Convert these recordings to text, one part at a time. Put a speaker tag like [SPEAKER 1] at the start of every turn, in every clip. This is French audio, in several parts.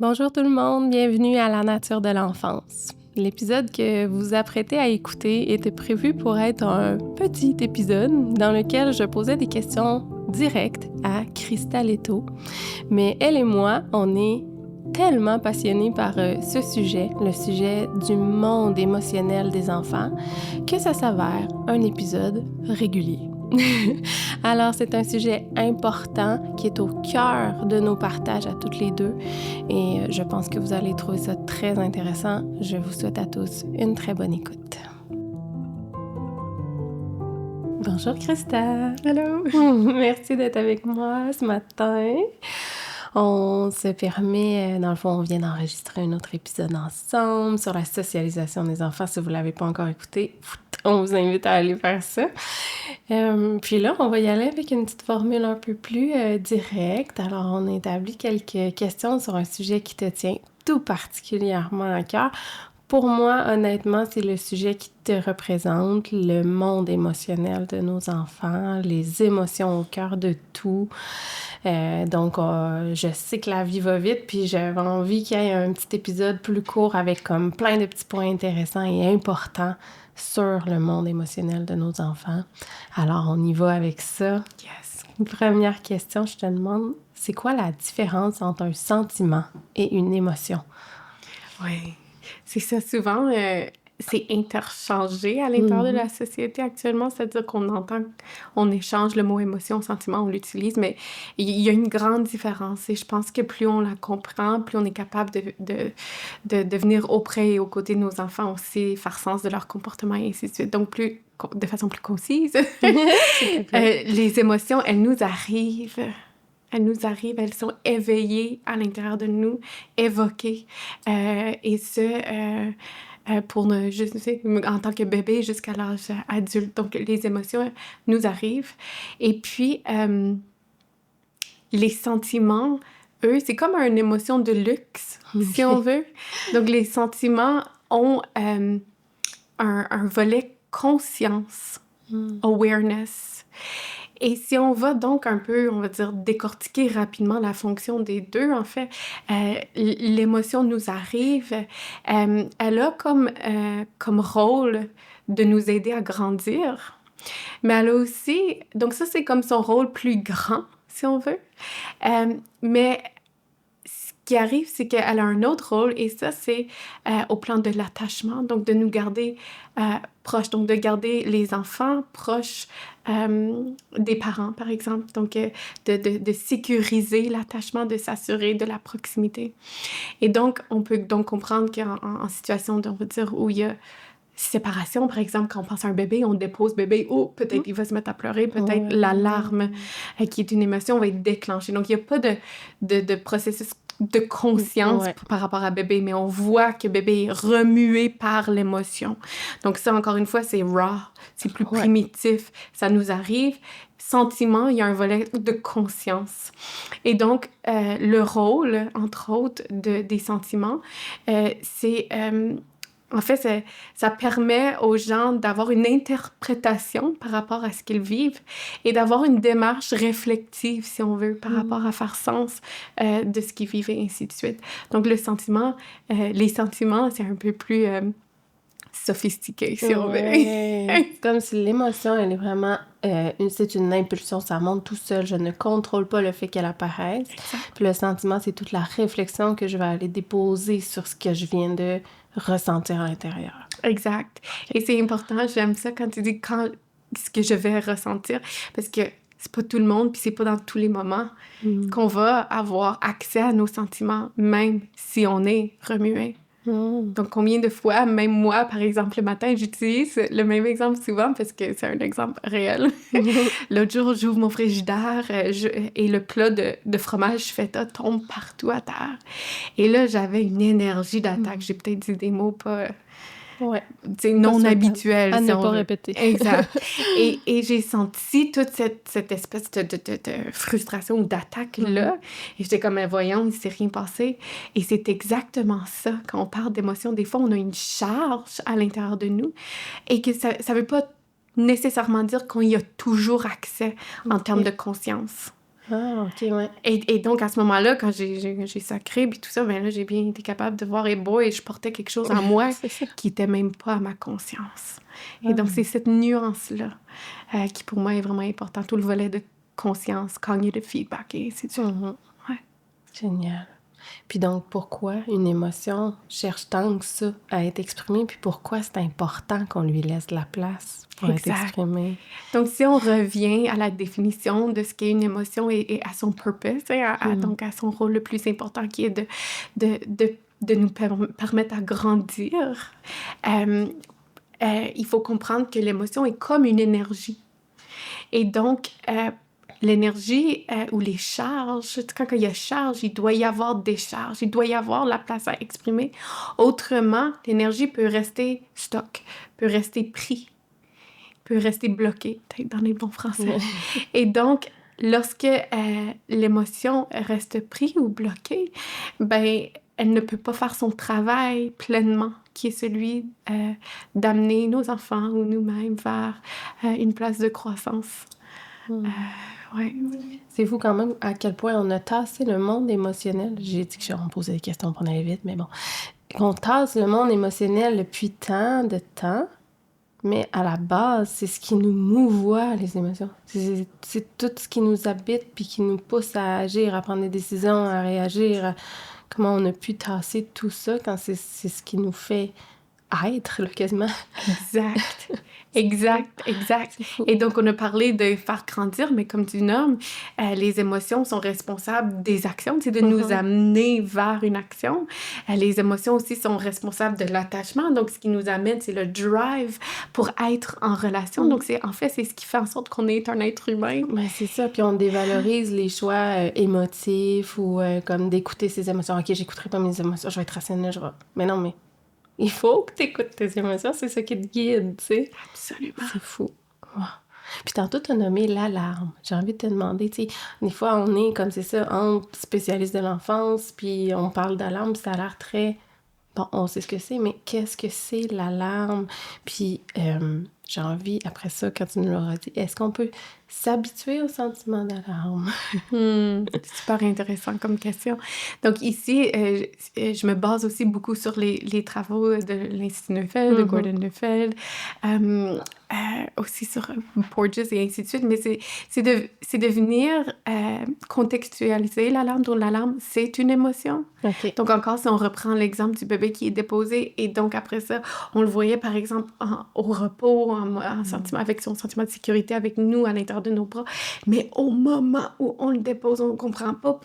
[SPEAKER 1] Bonjour tout le monde, bienvenue à La nature de l'enfance. L'épisode que vous vous apprêtez à écouter était prévu pour être un petit épisode dans lequel je posais des questions directes à Christa Leto. Mais elle et moi, on est tellement passionnés par ce sujet, le sujet du monde émotionnel des enfants, que ça s'avère un épisode régulier. Alors, c'est un sujet important qui est au cœur de nos partages à toutes les deux et je pense que vous allez trouver ça très intéressant. Je vous souhaite à tous une très bonne écoute. Bonjour Christa!
[SPEAKER 2] Allô!
[SPEAKER 1] Merci d'être avec moi ce matin. On se permet, dans le fond, on vient d'enregistrer un autre épisode ensemble sur la socialisation des enfants. Si vous ne l'avez pas encore écouté, on vous invite à aller faire ça. Puis là, on va y aller avec une petite formule un peu plus directe. Alors, on a établi quelques questions sur un sujet qui te tient tout particulièrement à cœur. Pour moi, honnêtement, c'est le sujet qui te représente, le monde émotionnel de nos enfants, les émotions au cœur de tout. Donc, je sais que la vie va vite, puis j'avais envie qu'il y ait un petit épisode plus court avec comme plein de petits points intéressants et importants sur le monde émotionnel de nos enfants. Alors, on y va avec ça.
[SPEAKER 2] Yes!
[SPEAKER 1] Première question, je te demande, c'est quoi la différence entre un sentiment et une émotion?
[SPEAKER 2] Oui, c'est ça. Souvent, c'est interchangé à l'intérieur de la société actuellement. C'est-à-dire on échange le mot émotion, sentiment, on l'utilise, mais il y a une grande différence. Et je pense que plus on la comprend, plus on est capable de venir auprès et aux côtés de nos enfants aussi, faire sens de leur comportement et ainsi de suite. Donc, de façon plus concise, les émotions, elles nous arrivent. Elles sont éveillées à l'intérieur de nous, évoquées. Et ce, en tant que bébé jusqu'à l'âge adulte. Donc, les émotions nous arrivent. Et puis, les sentiments, eux, c'est comme une émotion de luxe, si on veut. Donc, les sentiments ont un volet conscience, awareness. Et si on va donc un peu, on va dire, décortiquer rapidement la fonction des deux, en fait, l'émotion nous arrive, elle a comme rôle de nous aider à grandir, mais elle a aussi, donc ça c'est comme son rôle plus grand, si on veut, mais ce qui arrive, c'est qu'elle a un autre rôle, et ça, c'est au plan de l'attachement, donc de nous garder proches, donc de garder les enfants proches des parents, par exemple, donc de sécuriser l'attachement, de s'assurer de la proximité. Et donc, on peut donc comprendre qu'en situation, on va dire, où il y a séparation, par exemple, quand on pense à un bébé, on dépose bébé, peut-être il va se mettre à pleurer, peut-être l'alarme, qui est une émotion, va être déclenchée. Donc, il n'y a pas de processus de conscience par rapport à bébé, mais on voit que bébé est remué par l'émotion. Donc ça, encore une fois, c'est raw, c'est plus primitif, ça nous arrive. Sentiment, il y a un volet de conscience. Et donc, le rôle, entre autres, des sentiments, c'est... en fait, ça permet aux gens d'avoir une interprétation par rapport à ce qu'ils vivent et d'avoir une démarche réflexive, si on veut, par rapport à faire sens de ce qu'ils vivent et ainsi de suite. Donc, les sentiments, c'est un peu plus sophistiqué, si on veut.
[SPEAKER 1] C'est comme si l'émotion, elle est vraiment... c'est une impulsion, ça monte tout seul. Je ne contrôle pas le fait qu'elle apparaisse.
[SPEAKER 2] Exact.
[SPEAKER 1] Puis le sentiment, c'est toute la réflexion que je vais aller déposer sur ce que je viens de ressentir à l'intérieur.
[SPEAKER 2] Exact. Et c'est important, j'aime ça quand tu dis ce que je vais ressentir, parce que c'est pas tout le monde, puis c'est pas dans tous les moments qu'on va avoir accès à nos sentiments, même si on est remué. Donc, combien de fois, même moi, par exemple, le matin, j'utilise le même exemple souvent parce que c'est un exemple réel. L'autre jour, j'ouvre mon frigidaire et le plat de fromage feta tombe partout à terre. Et là, j'avais une énergie d'attaque. J'ai peut-être dit des mots pas... non habituels.
[SPEAKER 1] À ne pas répéter.
[SPEAKER 2] Exact. Et j'ai senti toute cette espèce de frustration ou d'attaque-là. Et j'étais comme, voyons, il ne s'est rien passé. Et c'est exactement ça. Quand on parle d'émotion, des fois, on a une charge à l'intérieur de nous et que ça ne veut pas nécessairement dire qu'on y a toujours accès en termes de conscience.
[SPEAKER 1] Ah, OK, ouais.
[SPEAKER 2] Et donc, à ce moment-là, quand j'ai sacré, puis tout ça, ben là, j'ai bien été capable de voir, et boy, je portais quelque chose en moi
[SPEAKER 1] C'est ça.
[SPEAKER 2] qui était même pas à ma conscience. Et donc,
[SPEAKER 1] Ah.
[SPEAKER 2] c'est cette nuance-là qui, pour moi, est vraiment importante. Tout le volet de conscience, cognitive feedback, et ainsi de suite.
[SPEAKER 1] Mhm.
[SPEAKER 2] Ouais.
[SPEAKER 1] Génial. Puis donc, pourquoi une émotion cherche tant que ça à être exprimée? Puis pourquoi c'est important qu'on lui laisse de la place pour être
[SPEAKER 2] Exact.
[SPEAKER 1] exprimée?
[SPEAKER 2] Donc, si on revient à la définition de ce qu'est une émotion et à son purpose, hein, donc à son rôle le plus important qui est de nous permettre à grandir, il faut comprendre que l'émotion est comme une énergie. Et donc, l'énergie ou les charges, quand il y a charge, il doit y avoir des charges, il doit y avoir la place à exprimer. Autrement, l'énergie peut rester stock, peut rester pris, peut rester bloqué, peut-être dans les bons français. Et donc, lorsque l'émotion reste prise ou bloquée, ben, elle ne peut pas faire son travail pleinement, qui est celui d'amener nos enfants ou nous-mêmes vers une place de croissance. Ouais.
[SPEAKER 1] C'est fou quand même à quel point on a tassé le monde émotionnel. J'ai dit que on posait des questions pour aller vite, mais bon. On tasse le monde émotionnel depuis tant de temps, mais à la base, c'est ce qui nous mouvoie, les émotions. C'est tout ce qui nous habite puis qui nous pousse à agir, à prendre des décisions, à réagir. Comment on a pu tasser tout ça quand c'est ce qui nous fait être, là, quasiment.
[SPEAKER 2] Exact. Exact.
[SPEAKER 1] C'est fou.
[SPEAKER 2] Et donc, on a parlé de faire grandir, mais comme tu nommes, les émotions sont responsables des actions, c'est de nous amener vers une action. Les émotions aussi sont responsables de l'attachement. Donc, ce qui nous amène, c'est le drive pour être en relation. Donc, c'est ce qui fait en sorte qu'on est un être humain.
[SPEAKER 1] Ben, c'est ça, puis on dévalorise les choix émotifs ou comme d'écouter ses émotions. OK, j'écouterai pas mes émotions, je vais être rationnelle, Mais non, mais il faut que tu écoutes tes émotions, c'est ça qui te guide, tu sais.
[SPEAKER 2] Absolument.
[SPEAKER 1] C'est fou. Wow. Puis tantôt, tu as nommé l'alarme. J'ai envie de te demander, tu sais, des fois, on est, comme c'est ça, entre spécialistes de l'enfance, puis on parle d'alarme, puis ça a l'air très... Bon, on sait ce que c'est, mais qu'est-ce que c'est l'alarme? Puis j'ai envie, après ça, quand tu nous l'auras dit, est-ce qu'on peut s'habituer au sentiment d'alarme?
[SPEAKER 2] Super intéressant comme question. Donc ici, je me base aussi beaucoup sur les travaux de l'Institut Neufeld, de Gordon Neufeld, aussi sur Porges et ainsi de suite, mais c'est de venir contextualiser l'alarme. Donc l'alarme, c'est une émotion.
[SPEAKER 1] OK.
[SPEAKER 2] Donc encore, si on reprend l'exemple du bébé qui est déposé, et donc après ça, on le voyait par exemple au repos, en sentiment, avec son sentiment de sécurité avec nous à l'intérieur de nos bras, mais au moment où on le dépose, on ne comprend pas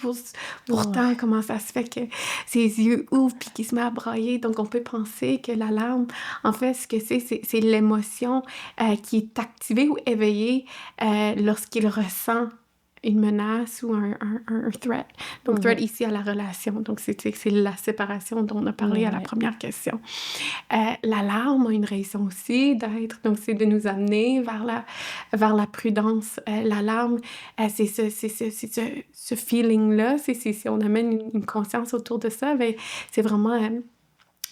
[SPEAKER 2] pourtant comment ça se fait que ses yeux ouvrent puis qu'il se met à brailler. Donc on peut penser que l'alarme, en fait, ce que c'est l'émotion qui est activée ou éveillée lorsqu'il ressent une menace ou un threat. Donc, threat ici à la relation. Donc, c'est la séparation dont on a parlé à la première question. L'alarme a une raison aussi d'être. Donc, c'est de nous amener vers la prudence. L'alarme, c'est ce feeling-là. Si on amène une conscience autour de ça, ben, c'est vraiment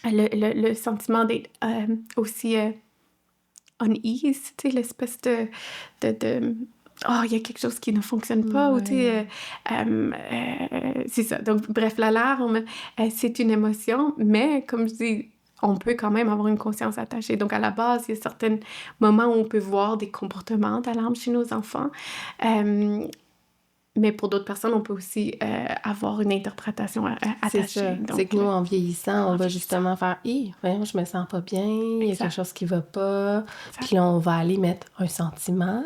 [SPEAKER 2] le sentiment d'être aussi unease, tu sais, l'espèce de oh, il y a quelque chose qui ne fonctionne pas, ou tu sais, c'est ça. Donc, bref, l'alarme, c'est une émotion, mais comme je dis, on peut quand même avoir une conscience attachée. Donc, à la base, il y a certains moments où on peut voir des comportements d'alarme chez nos enfants. Mais pour d'autres personnes, on peut aussi avoir une interprétation attachée.
[SPEAKER 1] C'est ça.
[SPEAKER 2] Donc,
[SPEAKER 1] C'est que nous, en vieillissant, on va justement faire « Hé, voyons, je me sens pas bien, il y a quelque chose qui va pas. » Puis là, on va aller mettre un sentiment.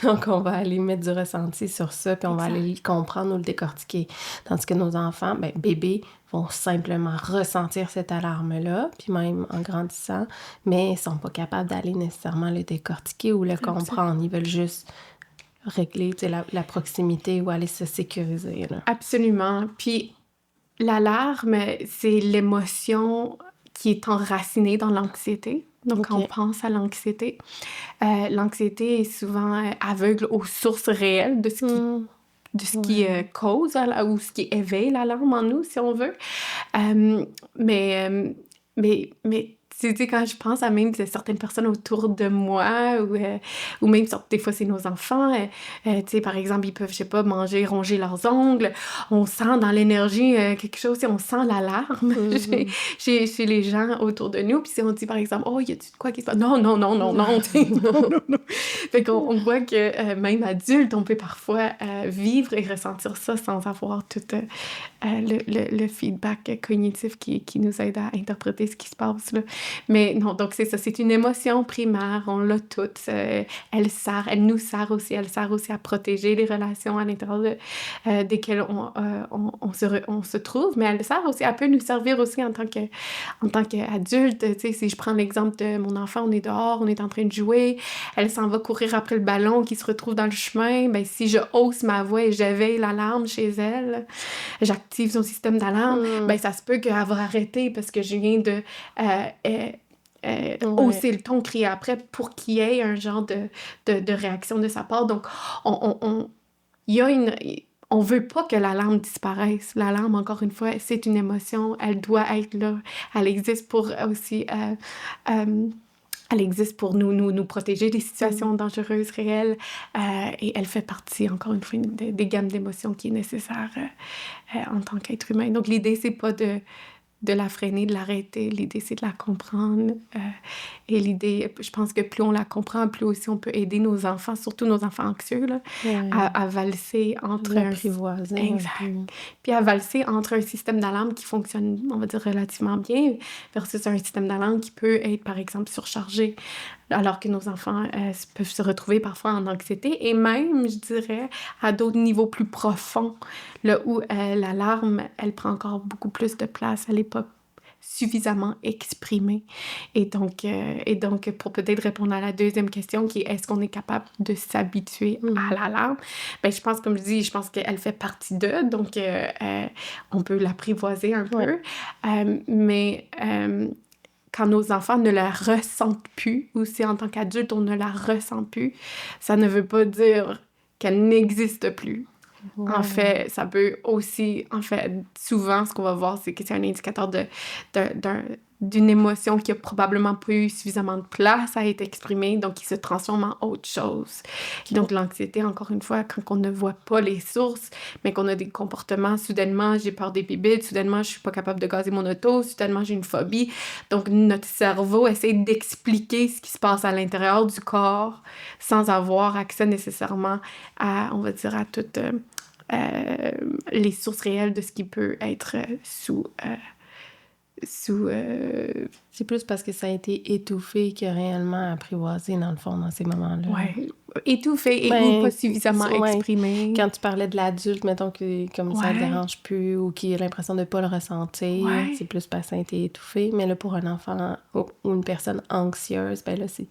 [SPEAKER 1] Donc, on va aller mettre du ressenti sur ça, puis on va aller le comprendre ou le décortiquer. Tandis que nos enfants, ben, bébés, vont simplement ressentir cette alarme-là, puis même en grandissant, mais ils sont pas capables d'aller nécessairement le décortiquer ou le comprendre. Ils veulent juste régler la proximité ou aller se sécuriser. Là.
[SPEAKER 2] Absolument. Puis l'alarme, c'est l'émotion qui est enracinée dans l'anxiété. Donc, quand on pense à l'anxiété, l'anxiété est souvent aveugle aux sources réelles de ce qui cause ou ce qui éveille l'alarme en nous, si on veut. Mais tu sais, quand je pense à même certaines personnes autour de moi, ou même, des fois, c'est nos enfants, tu sais, par exemple, ils peuvent, je sais pas, ronger leurs ongles, on sent dans l'énergie quelque chose, on sent l'alarme chez les gens autour de nous, puis si on dit, par exemple, « Oh, y a-tu de quoi qui se passe? » Non, non, non, non, non, tu sais, non, non, non. Fait qu'on voit que même adulte, on peut parfois vivre et ressentir ça sans avoir tout le feedback cognitif qui nous aide à interpréter ce qui se passe, là. Mais non, donc c'est ça, c'est une émotion primaire, on l'a toutes. Elle nous sert aussi, elle sert aussi à protéger les relations à l'intérieur desquelles on se trouve, mais elle sert aussi, elle peut nous servir aussi en tant qu'adulte. Tu sais, si je prends l'exemple de mon enfant, on est dehors, on est en train de jouer, elle s'en va courir après le ballon qui se retrouve dans le chemin, ben si je hausse ma voix et j'éveille l'alarme chez elle, j'active son système d'alarme, ben ça se peut qu'elle va arrêter parce que je viens de hausser le ton, crier après pour qu'il y ait un genre de réaction de sa part. Donc, il y a on veut pas que l'alarme disparaisse. L'alarme, encore une fois, c'est une émotion, elle doit être là. Elle existe pour aussi... elle existe pour nous protéger des situations dangereuses, réelles, et elle fait partie, encore une fois, des gammes d'émotions qui est nécessaire en tant qu'être humain. Donc, l'idée, c'est pas de la freiner, de l'arrêter. L'idée, c'est de la comprendre. Et l'idée, je pense que plus on la comprend, plus aussi on peut aider nos enfants, surtout nos enfants anxieux, là, à valser entre
[SPEAKER 1] l'apprivoiser.
[SPEAKER 2] Exact. Puis à valser entre un système d'alarme qui fonctionne, on va dire, relativement bien versus un système d'alarme qui peut être, par exemple, surchargé, alors que nos enfants peuvent se retrouver parfois en anxiété et même, je dirais, à d'autres niveaux plus profonds, là où l'alarme, elle prend encore beaucoup plus de place, elle n'est pas suffisamment exprimée. Et donc, pour peut-être répondre à la deuxième question, qui est est-ce qu'on est capable de s'habituer à l'alarme? Ben, je pense, comme je dis, je pense qu'elle fait partie d'eux, donc on peut l'apprivoiser un peu. Mais quand nos enfants ne la ressentent plus, ou si en tant qu'adulte, on ne la ressent plus, ça ne veut pas dire qu'elle n'existe plus. En fait, ça peut aussi... En fait, souvent, ce qu'on va voir, c'est que c'est un indicateur d'une émotion qui a probablement pas eu suffisamment de place à être exprimée, donc qui se transforme en autre chose. Donc, l'anxiété, encore une fois, quand on ne voit pas les sources, mais qu'on a des comportements, soudainement, j'ai peur des bébites, soudainement, je suis pas capable de gazer mon auto, soudainement, j'ai une phobie. Donc, notre cerveau essaie d'expliquer ce qui se passe à l'intérieur du corps sans avoir accès nécessairement à, on va dire, à toutes les sources réelles de ce qui peut être sous
[SPEAKER 1] C'est plus parce que ça a été étouffé que réellement apprivoisé, dans le fond, dans ces moments-là.
[SPEAKER 2] Oui, étouffé ou pas suffisamment exprimé.
[SPEAKER 1] Quand tu parlais de l'adulte, mettons que comme ça ne dérange plus ou qu'il a l'impression de ne pas le ressentir, c'est plus parce que ça a été étouffé. Mais là, pour un enfant ou une personne anxieuse, ben là, c'est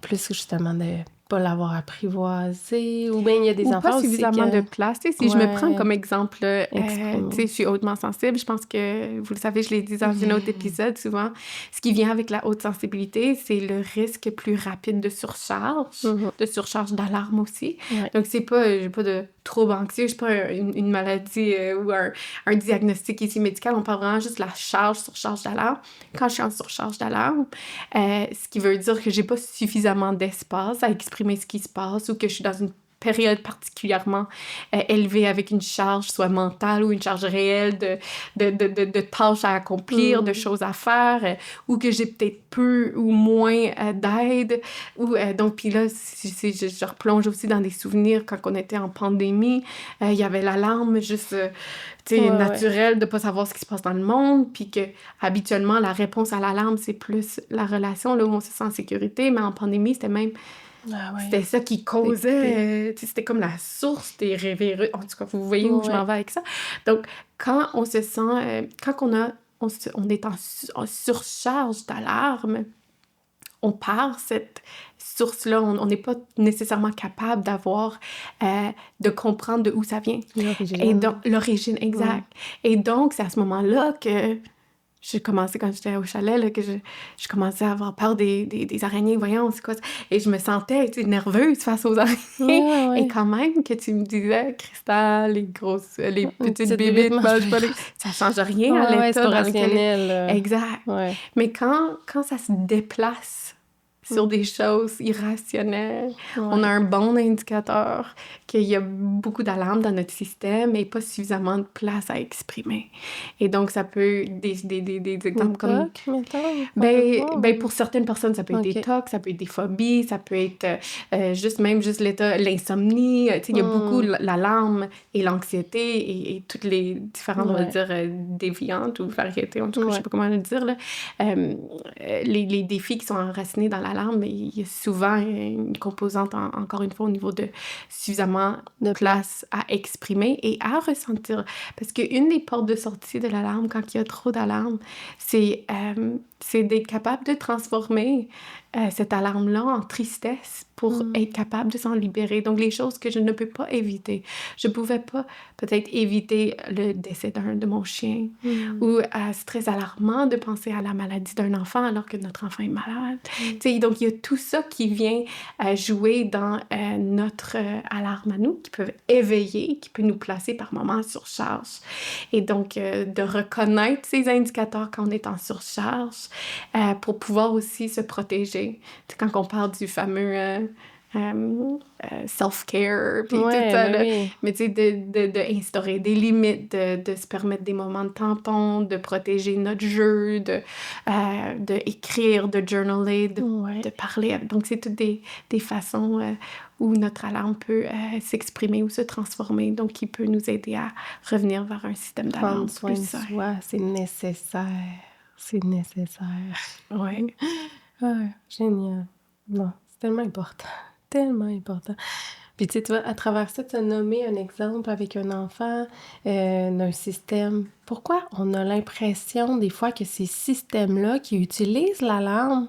[SPEAKER 1] plus justement de pas l'avoir apprivoisé, ou bien il y a des enfants
[SPEAKER 2] pas suffisamment
[SPEAKER 1] aussi
[SPEAKER 2] de place. Tu sais, si je me prends comme exemple, tu sais, je suis hautement sensible. Je pense que, vous le savez, je l'ai dit dans un autre épisode, souvent, ce qui vient avec la haute sensibilité, c'est le risque plus rapide de surcharge, de surcharge d'alarme aussi. Donc, c'est pas, j'ai pas de trouble anxieux, je suis pas une maladie ou un diagnostic ici médical, on parle vraiment juste de la surcharge d'alarme. Quand je suis en surcharge d'alarme, ce qui veut dire que j'ai pas suffisamment d'espace à exprimer ce qui se passe ou que je suis dans une période particulièrement élevée avec une charge, soit mentale ou une charge réelle de tâches à accomplir, de choses à faire, ou que j'ai peut-être peu ou moins d'aide. Donc, puis là, je replonge aussi dans des souvenirs quand on était en pandémie. Il y avait l'alarme juste... naturel de pas savoir ce qui se passe dans le monde, puis que habituellement la réponse à l'alarme, c'est plus la relation, là où on se sent en sécurité, mais en pandémie, c'était même... C'était ça qui causait... c'était comme la source des réveils. En tout cas, vous voyez où je m'en vais avec ça. Donc, quand on se sent... quand on est en surcharge d'alarme, on perd cette source-là. On n'est pas nécessairement capable de comprendre de où ça vient.
[SPEAKER 1] L'origine.
[SPEAKER 2] Et donc, l'origine, exact. Et donc, c'est à ce moment-là que j'ai commencé quand j'étais au chalet, là, que je commençais à avoir peur des araignées. Voyons, c'est quoi ça? Et je me sentais, tu sais, nerveuse face aux araignées.
[SPEAKER 1] Ouais,
[SPEAKER 2] Et
[SPEAKER 1] ouais.
[SPEAKER 2] quand même que tu me disais, Cristal, les
[SPEAKER 1] Une
[SPEAKER 2] petites
[SPEAKER 1] petite bébite
[SPEAKER 2] bébites
[SPEAKER 1] mange
[SPEAKER 2] mangent pas
[SPEAKER 1] pas.
[SPEAKER 2] les... Ça change rien à
[SPEAKER 1] Ouais, c'est
[SPEAKER 2] l'état
[SPEAKER 1] pas
[SPEAKER 2] dans lequel...
[SPEAKER 1] rationnel.
[SPEAKER 2] Exact.
[SPEAKER 1] Ouais.
[SPEAKER 2] Mais quand ça se déplace sur
[SPEAKER 1] Mm.
[SPEAKER 2] des choses irrationnelles, on a
[SPEAKER 1] Ouais.
[SPEAKER 2] un bon indicateur qu'il y a beaucoup d'alarmes dans notre système et pas suffisamment de place à exprimer. Et donc, ça peut... Des
[SPEAKER 1] Des
[SPEAKER 2] exemples comme...
[SPEAKER 1] tocs, mettons, on peut voir.
[SPEAKER 2] Pour certaines personnes, ça peut être des
[SPEAKER 1] OK.
[SPEAKER 2] tocs, ça peut être des phobies, ça peut être juste l'état, l'insomnie. Tu sais, il y a beaucoup l'alarme et l'anxiété et toutes les différentes, on va
[SPEAKER 1] Ouais.
[SPEAKER 2] dire, déviantes ou variétés, en tout cas, je sais
[SPEAKER 1] Ouais.
[SPEAKER 2] pas comment le dire, là. Les défis qui sont enracinés dans l'alarme, mais il y a souvent une composante, encore une fois, au niveau de suffisamment
[SPEAKER 1] De
[SPEAKER 2] place à exprimer et à ressentir. Parce qu'une des portes de sortie de l'alarme, quand il y a trop d'alarme, c'est d'être capable de transformer cette alarme-là en tristesse pour être capable de s'en libérer. Donc, les choses que je ne peux pas éviter. Je ne pouvais pas peut-être éviter le décès de mon chien ou c'est très alarmant de penser à la maladie d'un enfant alors que notre enfant est malade. Tu sais, donc, il y a tout ça qui vient jouer dans notre alarme à nous, qui peut éveiller, qui peut nous placer par moments en surcharge. Et donc, de reconnaître ces indicateurs quand on est en surcharge pour pouvoir aussi se protéger. Tu sais, quand on parle du fameux self-care, puis tout
[SPEAKER 1] Ouais,
[SPEAKER 2] ça,
[SPEAKER 1] ben
[SPEAKER 2] là.
[SPEAKER 1] oui.
[SPEAKER 2] Mais tu sais, de instaurer des limites, de se permettre des moments de tampon, de protéger notre jeu, de écrire, de journaler,
[SPEAKER 1] Ouais.
[SPEAKER 2] de parler. Donc, c'est toutes des façons où notre alarme peut s'exprimer ou se transformer, donc qui peut nous aider à revenir vers un système d'alarme
[SPEAKER 1] Prendre soin
[SPEAKER 2] plus
[SPEAKER 1] de
[SPEAKER 2] sain.
[SPEAKER 1] soi, c'est nécessaire. C'est nécessaire.
[SPEAKER 2] Ouais.
[SPEAKER 1] Ouais, génial. Non, c'est tellement important. Tellement important. Puis tu sais, tu vois, à travers ça, tu as nommé un exemple avec un enfant d'un système. Pourquoi on a l'impression des fois que ces systèmes-là qui utilisent l'alarme,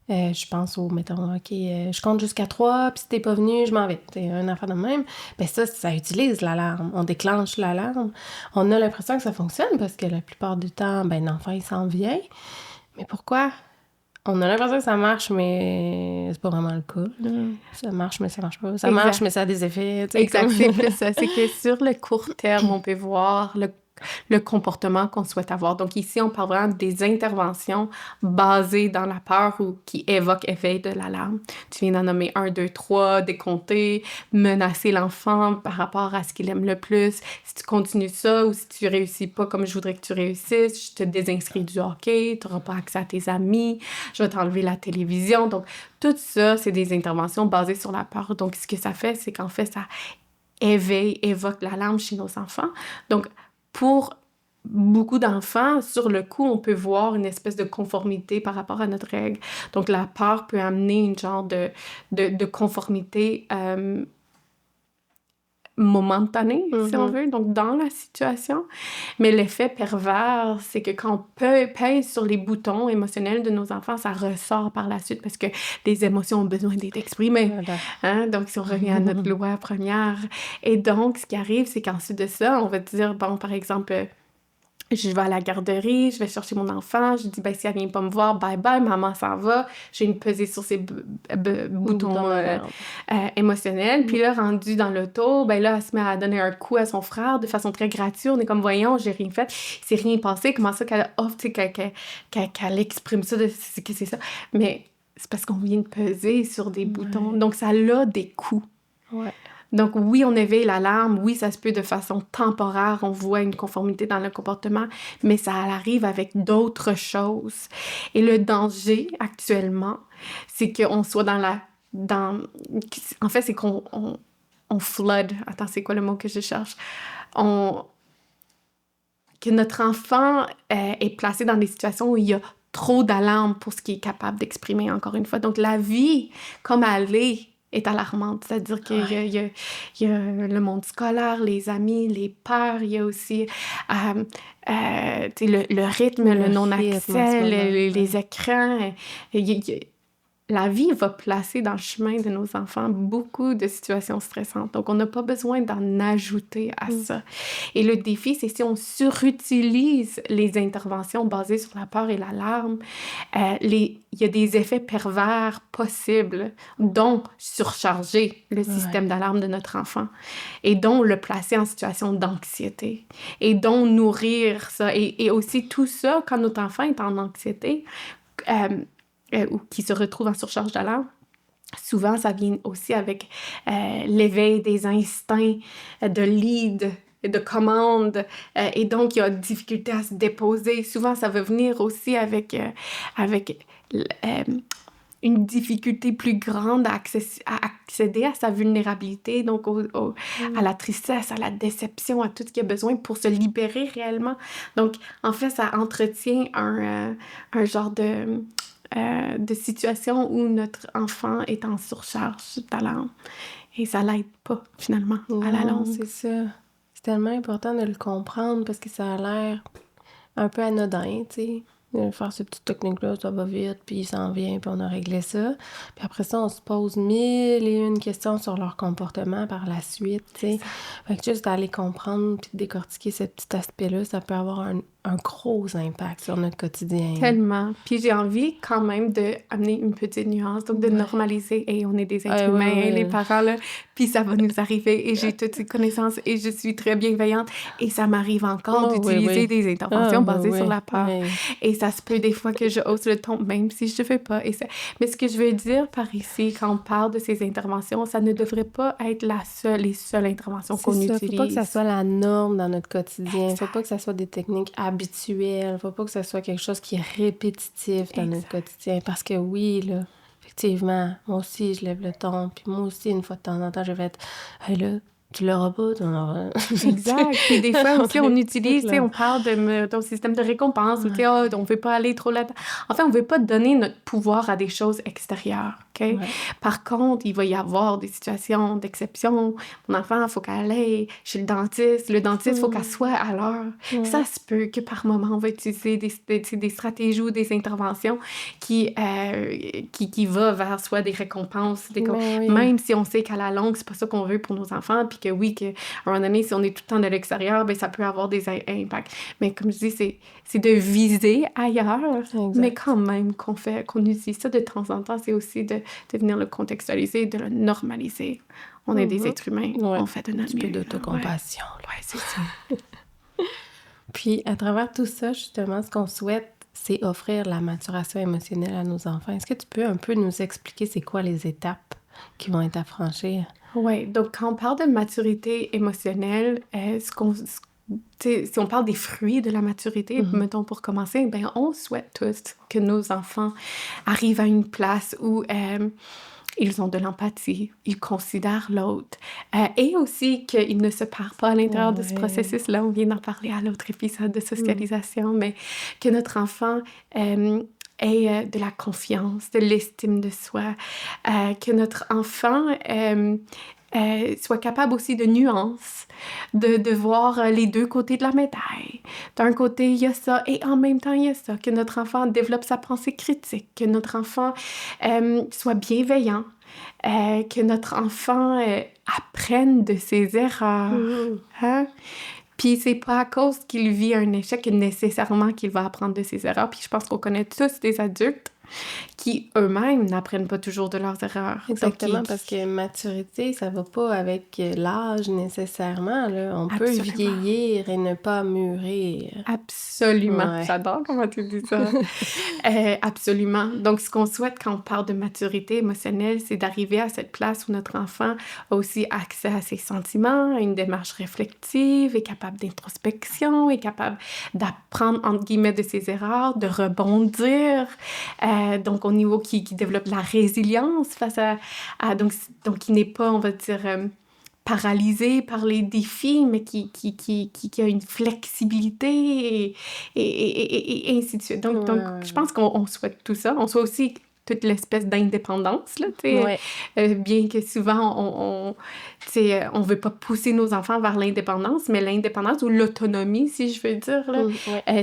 [SPEAKER 1] je pense au, mettons, OK, je compte jusqu'à 3, puis si t'es pas venu, je m'en vais. T'es un enfant de même. Ben ça utilise l'alarme. On déclenche l'alarme. On a l'impression que ça fonctionne parce que la plupart du temps, ben l'enfant, il s'en vient. Mais pourquoi? On a l'impression que ça marche, mais c'est pas vraiment le cas, là. Ça marche, mais ça marche pas. Ça marche,
[SPEAKER 2] Exact.
[SPEAKER 1] mais ça a des effets, tu sais,
[SPEAKER 2] Exact,
[SPEAKER 1] comme...
[SPEAKER 2] c'est plus ça. C'est que sur le court terme, on peut voir le comportement qu'on souhaite avoir. Donc ici, on parle vraiment des interventions basées dans la peur ou qui évoquent éveil de l'alarme. Tu viens d'en nommer 1, 2, 3, décompter, menacer l'enfant par rapport à ce qu'il aime le plus. Si tu continues ça ou si tu réussis pas comme je voudrais que tu réussisses, je te désinscris du hockey, tu n'auras pas accès à tes amis, je vais t'enlever la télévision. Donc tout ça, c'est des interventions basées sur la peur. Donc ce que ça fait, c'est qu'en fait, ça évoque l'alarme chez nos enfants. Donc, pour beaucoup d'enfants, sur le coup, on peut voir une espèce de conformité par rapport à notre règle. Donc, la peur peut amener une genre de conformité momentanée, si on veut, donc dans la situation. Mais l'effet pervers, c'est que quand on pèse sur les boutons émotionnels de nos enfants, ça ressort par la suite parce que les émotions ont besoin d'être exprimées.
[SPEAKER 1] Voilà.
[SPEAKER 2] Hein? Donc, si on revient à notre loi première. Et donc, ce qui arrive, c'est qu'ensuite de ça, on va dire, bon, par exemple, je vais à la garderie, je vais chercher mon enfant, je dis, ben, si elle vient pas me voir, bye bye, maman s'en va. J'ai une pesée sur ces boutons émotionnels. Puis là, rendu dans l'auto, ben là, elle se met à donner un coup à son frère de façon très gratuite. On est comme, voyons, j'ai rien fait, c'est rien passé. Comment ça qu'elle offre, tu sais, qu'elle exprime ça, que c'est ça. Mais c'est parce qu'on vient de peser sur des boutons. Donc, ça a des coups.
[SPEAKER 1] Ouais.
[SPEAKER 2] Donc, oui, on éveille l'alarme, oui, ça se peut de façon temporaire, on voit une conformité dans le comportement, mais ça arrive avec d'autres choses. Et le danger, actuellement, c'est qu'on soit en fait, c'est qu'on flood. Attends, c'est quoi le mot que je cherche? Que notre enfant est placé dans des situations où il y a trop d'alarmes pour ce qu'il est capable d'exprimer, encore une fois. Donc, la vie, comme elle est alarmante. C'est-à-dire qu'il y a le monde scolaire, les amis, les peurs, il y a aussi le rythme, le non-accès, les écrans. la vie va placer dans le chemin de nos enfants beaucoup de situations stressantes. Donc, on n'a pas besoin d'en ajouter à ça. Et le défi, c'est si on surutilise les interventions basées sur la peur et l'alarme, il y a des effets pervers possibles, dont surcharger le système d'alarme de notre enfant, et dont le placer en situation d'anxiété, et dont nourrir ça. Et aussi tout ça, quand notre enfant est en anxiété, ou qui se retrouve en surcharge d'alarme, souvent, ça vient aussi avec l'éveil des instincts de lead, de commande, et donc il y a difficulté à se déposer. Souvent, ça va venir aussi avec une difficulté plus grande à accéder à sa vulnérabilité, donc à la tristesse, à la déception, à tout ce qu'il a besoin pour se libérer réellement. Donc, en fait, ça entretient un genre de situation où notre enfant est en surcharge d'alarme. Et ça l'aide pas, finalement, à la longue.
[SPEAKER 1] C'est ça. C'est tellement important de le comprendre parce que ça a l'air un peu anodin, tu sais. De faire ces petites techniques-là, ça va vite, puis il s'en vient, puis on a réglé ça. Puis après ça, on se pose 1001 questions sur leur comportement par la suite, tu sais. Fait que juste d'aller comprendre puis de décortiquer ce petit aspect-là, ça peut avoir un gros impact sur notre quotidien.
[SPEAKER 2] Tellement. Puis j'ai envie quand même d'amener une petite nuance, donc de normaliser. Et on est des êtres humains, les parents, là, puis ça va nous arriver. Et j'ai toutes ces connaissances et je suis très bienveillante. Et ça m'arrive encore d'utiliser des interventions basées sur la peur. Et ça se peut des fois que je hausse le ton, même si je ne fais pas. Mais ce que je veux dire par ici, quand on parle de ces interventions, ça ne devrait pas être les seules interventions qu'on utilise.
[SPEAKER 1] Il ne faut pas que ça soit la norme dans notre quotidien. Il ne faut pas que ça soit des techniques habituelles. Il ne faut pas que ça soit quelque chose qui est répétitif dans notre quotidien. Parce que oui, là, effectivement, moi aussi, je lève le ton. Puis moi aussi, une fois de temps en temps, je vais être « Hey, là, tu l'auras pas, tu l'auras. »
[SPEAKER 2] Exact. Puis des fois aussi, on utilise, tu sais, on parle de ton système de récompense. Tu sais, on veut pas aller trop là. En fait, on veut pas donner notre pouvoir à des choses extérieures. OK? Par contre, il va y avoir des situations d'exception. Mon enfant, il faut qu'elle aille chez le dentiste. Le dentiste, il faut qu'elle soit à l'heure. Ça se peut que par moment, on va utiliser des stratégies ou des interventions qui va vers soit des récompenses, même si on sait qu'à la longue, c'est pas ça qu'on veut pour nos enfants, puis que oui, qu'à un moment donné, si on est tout le temps de l'extérieur, ben ça peut avoir des impacts. Mais comme je dis, c'est de viser ailleurs, mais quand même qu'on utilise ça de temps en temps, c'est aussi de venir le contextualiser, de le normaliser. On est des êtres humains, on fait de notre mieux.
[SPEAKER 1] Un peu d'autocompassion.
[SPEAKER 2] Ouais, c'est ça.
[SPEAKER 1] Puis, à travers tout ça, justement, ce qu'on souhaite, c'est offrir la maturation émotionnelle à nos enfants. Est-ce que tu peux un peu nous expliquer c'est quoi les étapes qui vont être à franchir?
[SPEAKER 2] Oui, donc quand on parle de maturité émotionnelle, si on parle des fruits de la maturité, mettons pour commencer, ben on souhaite tous que nos enfants arrivent à une place où ils ont de l'empathie, ils considèrent l'autre, et aussi qu'ils ne se perdent pas à l'intérieur de ce processus-là. On vient d'en parler à l'autre épisode de socialisation, mais que notre enfant ait de la confiance, de l'estime de soi, que notre enfant soit capable aussi de nuances, de voir les deux côtés de la médaille. D'un côté, il y a ça, et en même temps, il y a ça. Que notre enfant développe sa pensée critique, que notre enfant soit bienveillant, que notre enfant apprenne de ses erreurs. Hein? Puis c'est pas à cause qu'il vit un échec nécessairement qu'il va apprendre de ses erreurs. Puis je pense qu'on connaît tous des adultes qui eux-mêmes n'apprennent pas toujours de leurs erreurs.
[SPEAKER 1] Exactement, parce que maturité, ça va pas avec l'âge nécessairement, là. On peut vieillir et ne pas mûrir.
[SPEAKER 2] Absolument. Ouais. J'adore comment tu dis ça. Absolument. Donc, ce qu'on souhaite quand on parle de maturité émotionnelle, c'est d'arriver à cette place où notre enfant a aussi accès à ses sentiments, à une démarche réflexive, est capable d'introspection, est capable d'apprendre, entre guillemets, de ses erreurs, de rebondir, donc au niveau qui développe la résilience face à donc qui n'est pas, on va dire, paralysé par les défis, mais qui a une flexibilité et ainsi de suite. Donc je pense qu'on souhaite tout ça. On souhaite aussi toute l'espèce d'indépendance, là, tu sais. Bien que souvent, on veut pas pousser nos enfants vers l'indépendance, mais l'indépendance ou l'autonomie, si je veux dire, là,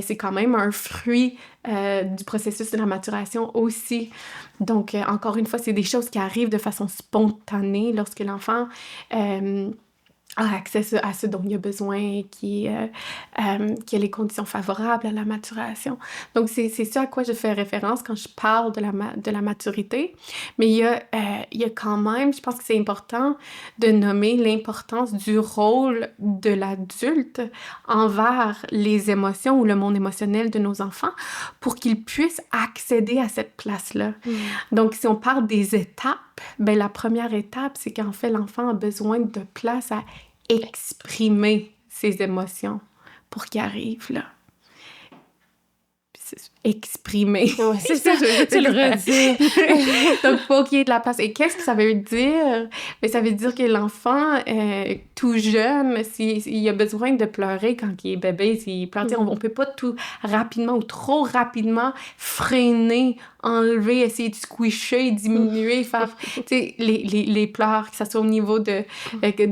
[SPEAKER 2] c'est quand même un fruit du processus de la maturation aussi. Donc, encore une fois, c'est des choses qui arrivent de façon spontanée lorsque l'enfant a accès à ce dont il a besoin, qui a les conditions favorables à la maturation. Donc, c'est ça à quoi je fais référence quand je parle de la maturité. Mais il y a quand même, je pense que c'est important de nommer l'importance du rôle de l'adulte envers les émotions ou le monde émotionnel de nos enfants pour qu'ils puissent accéder à cette place-là. Donc, si on parle des étapes, ben la première étape, c'est qu'en fait, l'enfant a besoin de place à exprimer ses émotions pour qu'il arrive là. Exprimer.
[SPEAKER 1] Ouais, c'est ça, tu le redis.
[SPEAKER 2] Donc, il faut qu'il y ait de la place. Et qu'est-ce que ça veut dire? Mais ça veut dire que l'enfant, tout jeune, s'il a besoin de pleurer quand il est bébé, s'il pleure, on peut pas tout rapidement ou trop rapidement freiner, enlever, essayer de squisher, diminuer, faire les pleurs, que ce soit au niveau de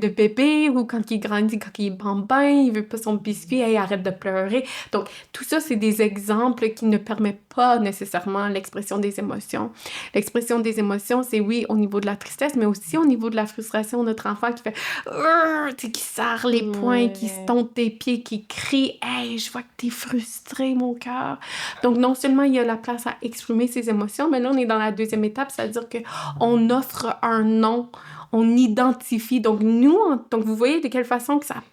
[SPEAKER 2] bébé ou quand il grandit, quand il est bambin, il veut pas son biscuit, hey, arrête de pleurer. Donc, tout ça, c'est des exemples qui ne permettent pas nécessairement l'expression des émotions. L'expression des émotions, c'est oui, au niveau de la tristesse, mais aussi au niveau de la frustration. Notre enfant qui fait... qui serre les poings, qui se tombe des pieds, qui crie « Hey, je vois que t'es frustré, mon cœur! » Donc, non seulement il y a la place à exprimer ses émotions, mais là, on est dans la deuxième étape, c'est-à-dire qu'on offre un nom, on identifie. Donc, donc vous voyez de quelle façon que ça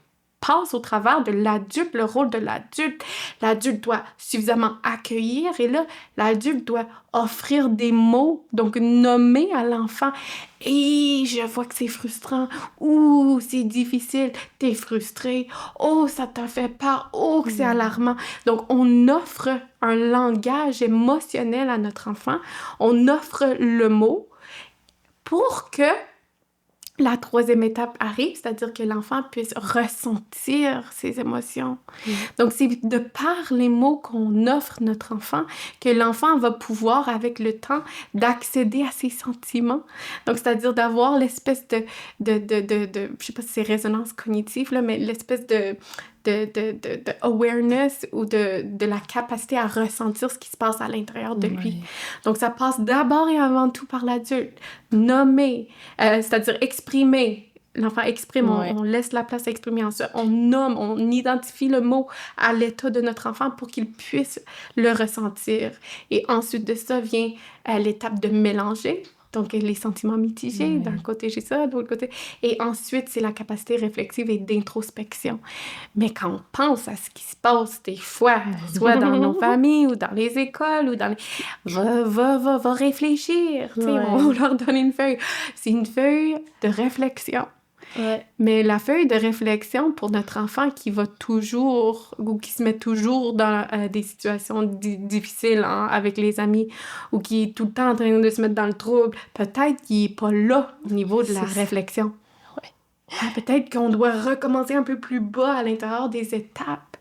[SPEAKER 2] passe au travers de l'adulte, le rôle de l'adulte. L'adulte doit suffisamment accueillir et là, l'adulte doit offrir des mots, donc nommer à l'enfant « Et je vois que c'est frustrant. Ouh, c'est difficile. T'es frustré. Oh, ça t'a fait peur. Oh, que c'est alarmant. » Donc, on offre un langage émotionnel à notre enfant. On offre le mot pour que la troisième étape arrive, c'est-à-dire que l'enfant puisse ressentir ses émotions. Donc, c'est de par les mots qu'on offre à notre enfant que l'enfant va pouvoir, avec le temps, d'accéder à ses sentiments. Donc, c'est-à-dire d'avoir l'espèce de je sais pas si c'est résonance cognitive, là, mais l'espèce de awareness ou de la capacité à ressentir ce qui se passe à l'intérieur de lui. Donc, ça passe d'abord et avant tout par l'adulte. Nommer, c'est-à-dire exprimer. L'enfant exprime, on laisse la place à exprimer. Ensuite, on nomme, on identifie le mot à l'état de notre enfant pour qu'il puisse le ressentir. Et ensuite de ça vient l'étape de mélanger. Donc, les sentiments mitigés, d'un côté, j'ai ça, de l'autre côté. Et ensuite, c'est la capacité réflexive et d'introspection. Mais quand on pense à ce qui se passe des fois, soit dans nos familles ou dans les écoles ou dans les... Va réfléchir. On leur donne une feuille. C'est une feuille de réflexion. Mais la feuille de réflexion pour notre enfant qui va toujours ou qui se met toujours dans des situations difficiles avec les amis ou qui est tout le temps en train de se mettre dans le trouble, peut-être qu'il n'est pas là au niveau de la réflexion. Peut-être qu'on doit recommencer un peu plus bas à l'intérieur des étapes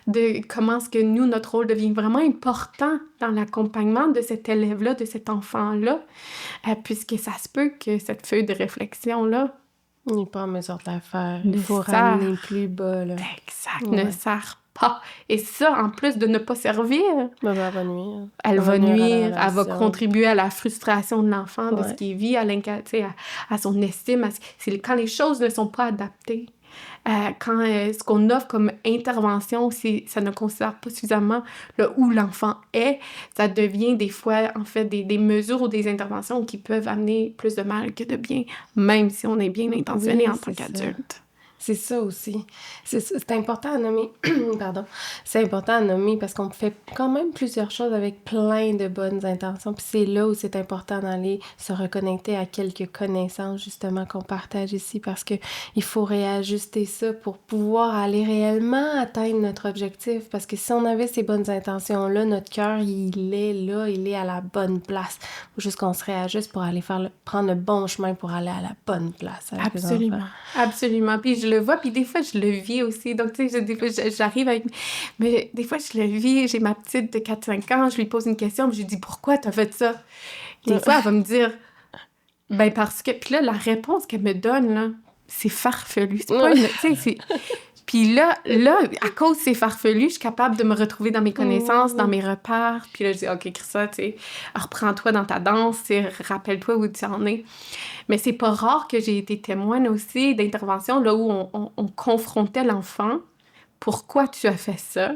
[SPEAKER 2] de comment est-ce que nous, notre rôle devient vraiment important dans l'accompagnement de cet élève-là, de cet enfant-là, puisque ça se peut que cette feuille de réflexion-là
[SPEAKER 1] il n'est pas en mesure de la faire. Il faut ramener plus bas, là.
[SPEAKER 2] Exact, ne sert pas. Et ça, en plus de ne pas servir...
[SPEAKER 1] elle va nuire.
[SPEAKER 2] Elle va nuire, elle va contribuer à la frustration de l'enfant, de ce qu'il vit, à son estime. C'est quand les choses ne sont pas adaptées. Quand ce qu'on offre comme intervention, ça ne considère pas suffisamment où l'enfant est, ça devient des fois, en fait, des mesures ou des interventions qui peuvent amener plus de mal que de bien, même si on est bien intentionné en tant qu'adulte.
[SPEAKER 1] C'est ça aussi. C'est important à nommer. Pardon. C'est important à nommer parce qu'on fait quand même plusieurs choses avec plein de bonnes intentions. Puis c'est là où c'est important d'aller se reconnecter à quelques connaissances, justement, qu'on partage ici parce que il faut réajuster ça pour pouvoir aller réellement atteindre notre objectif. Parce que si on avait ces bonnes intentions-là, notre cœur, il est là, il est à la bonne place. Faut juste qu'on se réajuste pour aller prendre le bon chemin pour aller à la bonne place.
[SPEAKER 2] Absolument. Absolument. Puis je le vois, puis des fois, je le vis aussi. Donc, tu sais, des fois, j'arrive avec... Mais des fois, je le vis, j'ai ma petite de 4-5 ans, je lui pose une question, puis je lui dis « Pourquoi t'as fait ça? » Des fois, elle va me dire, ben parce que... Puis là, la réponse qu'elle me donne, là, c'est farfelu. C'est pas une... Tu sais, c'est... Puis là, à cause de ces farfelus, je suis capable de me retrouver dans mes connaissances, dans mes repères. Puis là, je dis, OK, Christa, tu sais, reprends-toi dans ta danse, rappelle-toi où tu en es. Mais c'est pas rare que j'ai été témoin aussi d'interventions là où on confrontait l'enfant. Pourquoi tu as fait ça?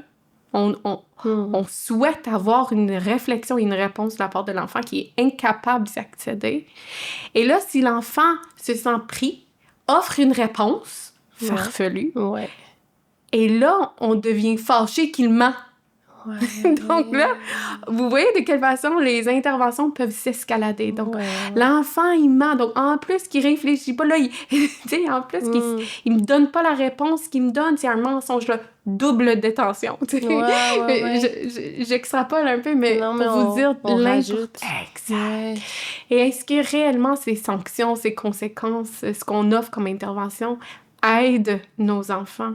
[SPEAKER 2] On souhaite avoir une réflexion et une réponse de la part de l'enfant qui est incapable d'y accéder. Et là, si l'enfant se sent pris, offre une réponse farfelue, et là, on devient fâché qu'il ment. Donc là, vous voyez de quelle façon les interventions peuvent s'escalader. Donc, l'enfant, il ment. Donc, en plus qu'il réfléchit pas, là, en plus qu'il me donne pas la réponse qu'il me donne, c'est un mensonge, là. Double détention. J'extrapole un peu, mais pour vous dire l'importance. Exact. Et est-ce que réellement ces sanctions, ces conséquences, ce qu'on offre comme intervention aide nos enfants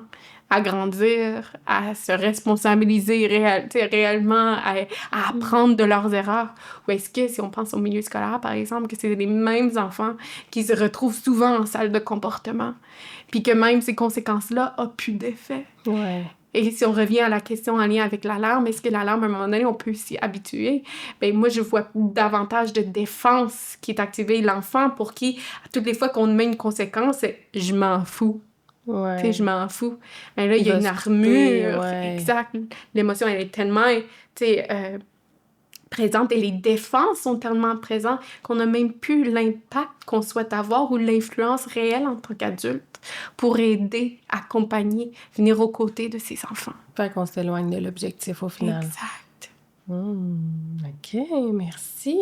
[SPEAKER 2] à grandir, à se responsabiliser réellement, à apprendre de leurs erreurs? Ou est-ce que, si on pense au milieu scolaire, par exemple, que c'est les mêmes enfants qui se retrouvent souvent en salle de comportement, puis que même ces conséquences-là n'ont plus d'effet? Et si on revient à la question en lien avec l'alarme, est-ce que l'alarme, à un moment donné, on peut s'y habituer? Bien, moi, je vois davantage de défense qui est activée. L'enfant, pour qui, à toutes les fois qu'on met une conséquence, c'est « je m'en fous ». Tu sais, je m'en fous. Mais là, il y a une armure. Exact. L'émotion, elle est tellement, présente et les défenses sont tellement présentes qu'on n'a même plus l'impact qu'on souhaite avoir ou l'influence réelle en tant qu'adulte pour aider, accompagner, venir aux côtés de ses enfants.
[SPEAKER 1] Fait qu'on s'éloigne de l'objectif au final.
[SPEAKER 2] Exact.
[SPEAKER 1] OK, merci.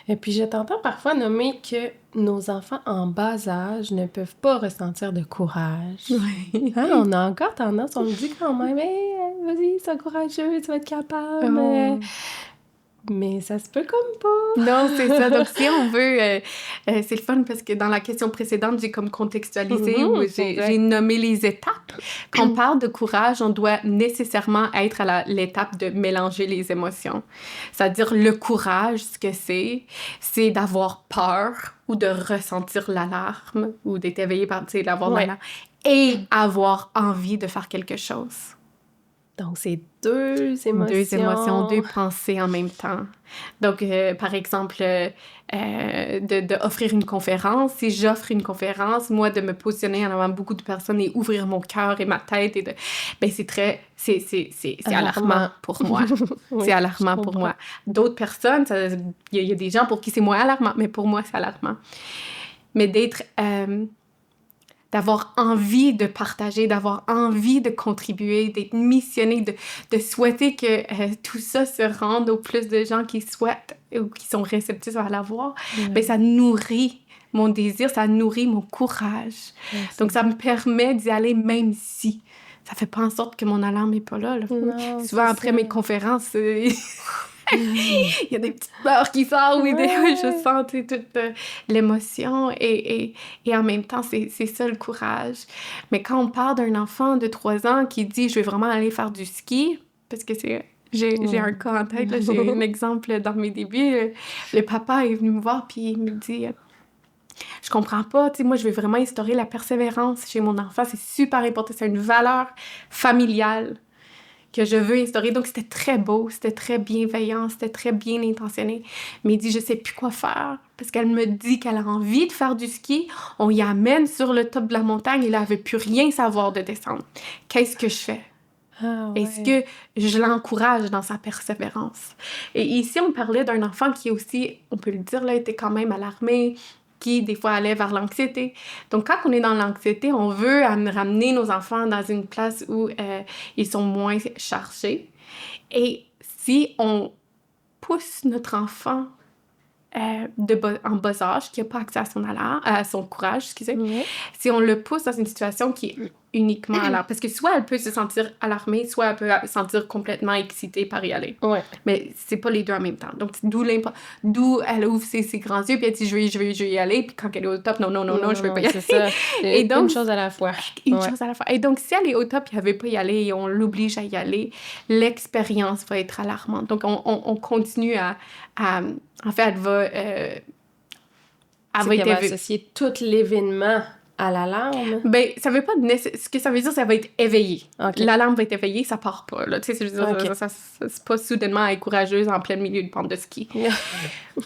[SPEAKER 1] Et puis, je t'entends parfois nommer que nos enfants en bas âge ne peuvent pas ressentir de courage. On a encore tendance, on le dit quand même, « Hey, vas-y, sois courageux, tu vas être capable. Mais ça se peut comme pas.
[SPEAKER 2] Non, c'est ça. Donc, si on veut... c'est le fun parce que dans la question précédente, j'ai comme contextualisé où j'ai nommé les étapes. Quand on parle de courage, on doit nécessairement être à l'étape de mélanger les émotions. C'est-à-dire, le courage, ce que c'est d'avoir peur ou de ressentir l'alarme ou d'être éveillé par, d'avoir l'alarme et avoir envie de faire quelque chose.
[SPEAKER 1] Donc, c'est deux émotions,
[SPEAKER 2] deux pensées en même temps. Donc, par exemple, d'offrir une conférence. Si j'offre une conférence, moi, de me positionner en avant beaucoup de personnes et ouvrir mon cœur et ma tête, c'est alarmant pour moi. C'est alarmant pour moi. D'autres personnes, il y a des gens pour qui c'est moins alarmant, mais pour moi, c'est alarmant. Mais d'avoir envie de partager, d'avoir envie de contribuer, d'être missionné, de souhaiter que tout ça se rende au plus de gens qui souhaitent ou qui sont réceptifs à l'avoir, ça nourrit mon désir, ça nourrit mon courage. Donc, ça me permet d'y aller même si ça fait pas en sorte que mon alarme n'est pas là. Non, souvent, après mes conférences... il y a des petites peurs qui sortent, je sens toute l'émotion et en même temps, c'est ça le courage. Mais quand on parle d'un enfant de 3 ans qui dit « je vais vraiment aller faire du ski », parce que j'ai un cas en tête, là, j'ai un exemple dans mes débuts, le papa est venu me voir puis il me dit « je comprends pas, moi je vais vraiment instaurer la persévérance chez mon enfant, c'est super important, c'est une valeur familiale que je veux instaurer. » Donc, c'était très beau, c'était très bienveillant, c'était très bien intentionné. Mais il dit, je sais plus quoi faire. Parce qu'elle me dit qu'elle a envie de faire du ski. On y amène sur le top de la montagne et là, elle veut plus rien savoir de descendre. Qu'est-ce que je fais? Est-ce que je l'encourage dans sa persévérance? Et ici, on parlait d'un enfant qui aussi, on peut le dire, là, était quand même alarmé, qui, des fois, allait vers l'anxiété. Donc, quand on est dans l'anxiété, on veut ramener nos enfants dans une place où ils sont moins chargés. Et si on pousse notre enfant en bas âge, qui n'a pas accès à son courage, si on le pousse dans une situation qui est uniquement alarmée. Parce que soit elle peut se sentir alarmée, soit elle peut se sentir complètement excitée par y aller.
[SPEAKER 1] Ouais.
[SPEAKER 2] Mais c'est pas les deux en même temps. Donc, d'où elle ouvre ses grands yeux, puis elle dit, je veux y aller. Puis quand elle est au top, non, je veux pas y aller.
[SPEAKER 1] C'est ça.
[SPEAKER 2] Et donc,
[SPEAKER 1] une chose à la fois.
[SPEAKER 2] Une chose à la fois. Et donc, si elle est au top et elle veut pas y aller et on l'oblige à y aller, l'expérience va être alarmante. Donc, on continue en fait, elle va... elle
[SPEAKER 1] va associer tout l'événement à l'alarme?
[SPEAKER 2] Ben, ça veut pas ce que ça veut dire, ça va être éveillé.
[SPEAKER 1] Okay.
[SPEAKER 2] L'alarme va être éveillée, ça part pas. Là. Tu sais, c'est pas soudainement être courageuse en plein milieu de pente de ski.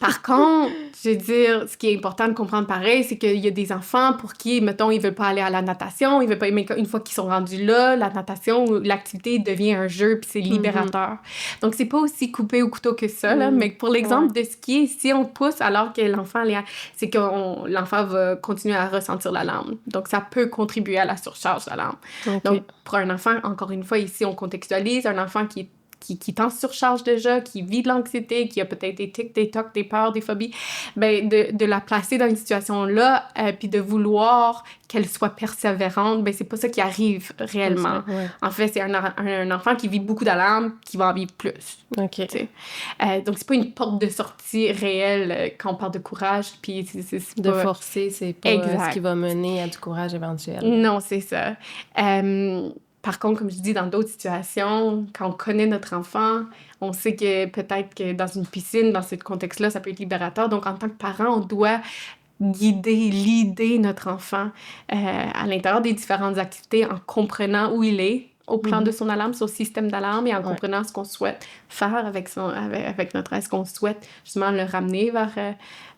[SPEAKER 2] Par contre, je veux dire, ce qui est important de comprendre pareil, c'est qu'il y a des enfants pour qui, mettons, ils veulent pas aller à la natation, ils veulent pas, mais une fois qu'ils sont rendus là, la natation, l'activité devient un jeu, puis c'est libérateur. Donc, c'est pas aussi coupé au couteau que ça, là, mais pour l'exemple de ski, si on pousse alors que l'enfant, c'est que l'enfant va continuer à ressentir l'alarme. Donc, ça peut contribuer à la surcharge d'alarme. Okay. Donc, pour un enfant, encore une fois, ici, on contextualise, un enfant qui est en surcharge déjà, qui vit de l'anxiété, qui a peut-être des tics, des tocs, des peurs, des phobies, ben de la placer dans une situation-là, puis de vouloir qu'elle soit persévérante, ben c'est pas ça qui arrive réellement.
[SPEAKER 1] Ça, ouais.
[SPEAKER 2] En fait, c'est un enfant qui vit beaucoup d'alarmes, qui va en vivre plus.
[SPEAKER 1] OK.
[SPEAKER 2] Donc, c'est pas une porte de sortie réelle quand on parle de courage, puis c'est
[SPEAKER 1] de
[SPEAKER 2] pas...
[SPEAKER 1] forcer, c'est pas ce qui va mener à du courage éventuel.
[SPEAKER 2] Non, c'est ça. Par contre, comme je dis, dans d'autres situations, quand on connaît notre enfant, on sait que peut-être que dans une piscine, dans ce contexte-là, ça peut être libérateur. Donc, en tant que parent, on doit guider notre enfant à l'intérieur des différentes activités en comprenant où il est au plan de son alarme, son système d'alarme, et en comprenant ce qu'on souhaite faire avec notre... Est-ce qu'on souhaite justement le ramener vers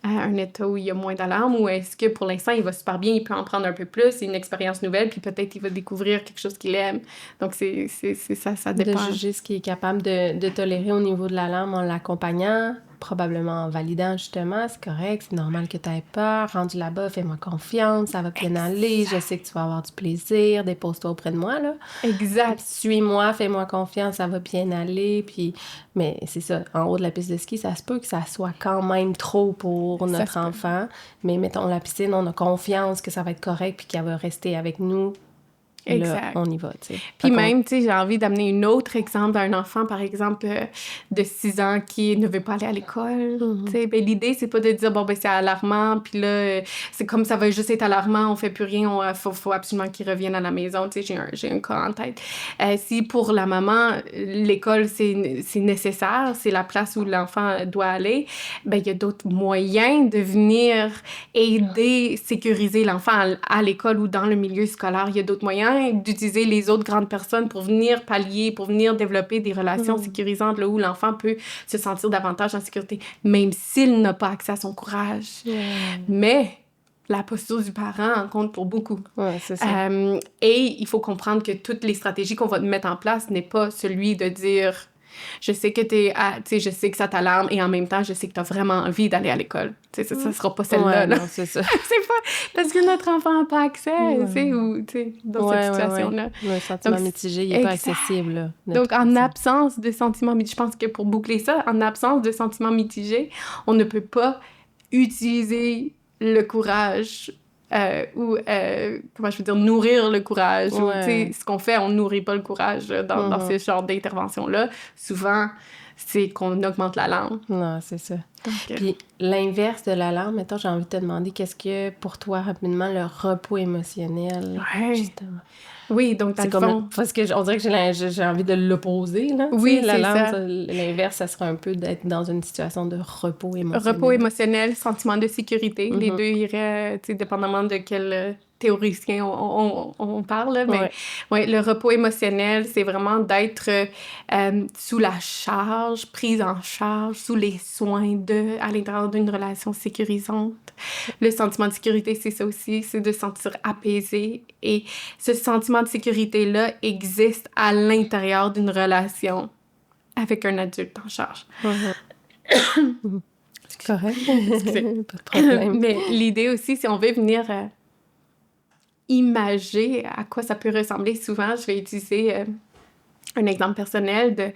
[SPEAKER 2] un état où il y a moins d'alarme, ou est-ce que pour l'instant, il va super bien, il peut en prendre un peu plus, c'est une expérience nouvelle, puis peut-être il va découvrir quelque chose qu'il aime. Donc, c'est ça dépend.
[SPEAKER 1] De juger ce qu'il est capable de tolérer au niveau de l'alarme en l'accompagnant, probablement en validant justement, c'est correct, c'est normal que tu aies peur, rendu là-bas, fais-moi confiance, ça va bien aller, je sais que tu vas avoir du plaisir, dépose-toi auprès de moi, là.
[SPEAKER 2] Exact.
[SPEAKER 1] Suis-moi, fais-moi confiance, ça va bien aller, puis... Mais c'est ça, en haut de la piste de ski, ça se peut que ça soit quand même trop pour notre enfant, mais mettons la piscine, on a confiance que ça va être correct, puis qu'elle va rester avec nous. Exact. Là, on y va, tu sais.
[SPEAKER 2] Puis même, tu sais, j'ai envie d'amener un autre exemple d'un enfant, par exemple, de 6 ans qui ne veut pas aller à l'école. Tu sais, ben l'idée, c'est pas de dire, bon, ben c'est alarmant, puis là, c'est comme ça va juste être alarmant, on fait plus rien, faut absolument qu'il revienne à la maison. Tu sais, j'ai un cas en tête. Si pour la maman, l'école, c'est nécessaire, c'est la place où l'enfant doit aller, ben il y a d'autres moyens de venir aider, sécuriser l'enfant à l'école ou dans le milieu scolaire. Il y a d'autres moyens d'utiliser les autres grandes personnes pour venir pallier, pour venir développer des relations sécurisantes là où l'enfant peut se sentir davantage en sécurité, même s'il n'a pas accès à son courage. Mais la posture du parent en compte pour beaucoup.
[SPEAKER 1] Ouais, c'est ça.
[SPEAKER 2] Et il faut comprendre que toutes les stratégies qu'on va mettre en place n'est pas celui de dire je sais que je sais que ça t'alarme et en même temps, je sais que t'as vraiment envie d'aller à l'école. Tu sais, ça sera pas celle-là.
[SPEAKER 1] Ouais, non, c'est ça.
[SPEAKER 2] C'est pas parce que notre enfant n'a pas accès, tu sais, ou, tu sais, dans cette situation-là.
[SPEAKER 1] Le sentiment mitigé, il n'est pas accessible, là.
[SPEAKER 2] Donc, en absence de sentiments mitigés, je pense que pour boucler ça, en absence de sentiments mitigés, on ne peut pas utiliser le courage ou, comment je veux dire, nourrir le courage. Ou, tu sais, ce qu'on fait, on nourrit pas le courage dans ce genre d'intervention-là. Souvent, c'est qu'on augmente l'alarme.
[SPEAKER 1] Non, c'est ça. Puis l'inverse de l'alarme, mettons, j'ai envie de te demander, qu'est-ce que, pour toi, rapidement, le repos émotionnel, justement?
[SPEAKER 2] Oui, donc dans le fond...
[SPEAKER 1] Parce qu'on dirait que j'ai envie de l'opposer, là.
[SPEAKER 2] Oui, c'est ça.
[SPEAKER 1] L'inverse, ça serait un peu d'être dans une situation de repos émotionnel.
[SPEAKER 2] Repos émotionnel, sentiment de sécurité. Les deux iraient, tu sais, dépendamment de quel théoricien on parle. Mais ouais, le repos émotionnel, c'est vraiment d'être sous la charge, prise en charge, sous les soins à l'intérieur d'une relation sécurisante. Le sentiment de sécurité, c'est ça aussi, c'est de se sentir apaisé. Et ce sentiment de sécurité-là existe à l'intérieur d'une relation avec un adulte en charge.
[SPEAKER 1] C'est correct. Pas de problème.
[SPEAKER 2] Mais l'idée aussi, si on veut venir imager à quoi ça peut ressembler, souvent, je vais utiliser un exemple personnel de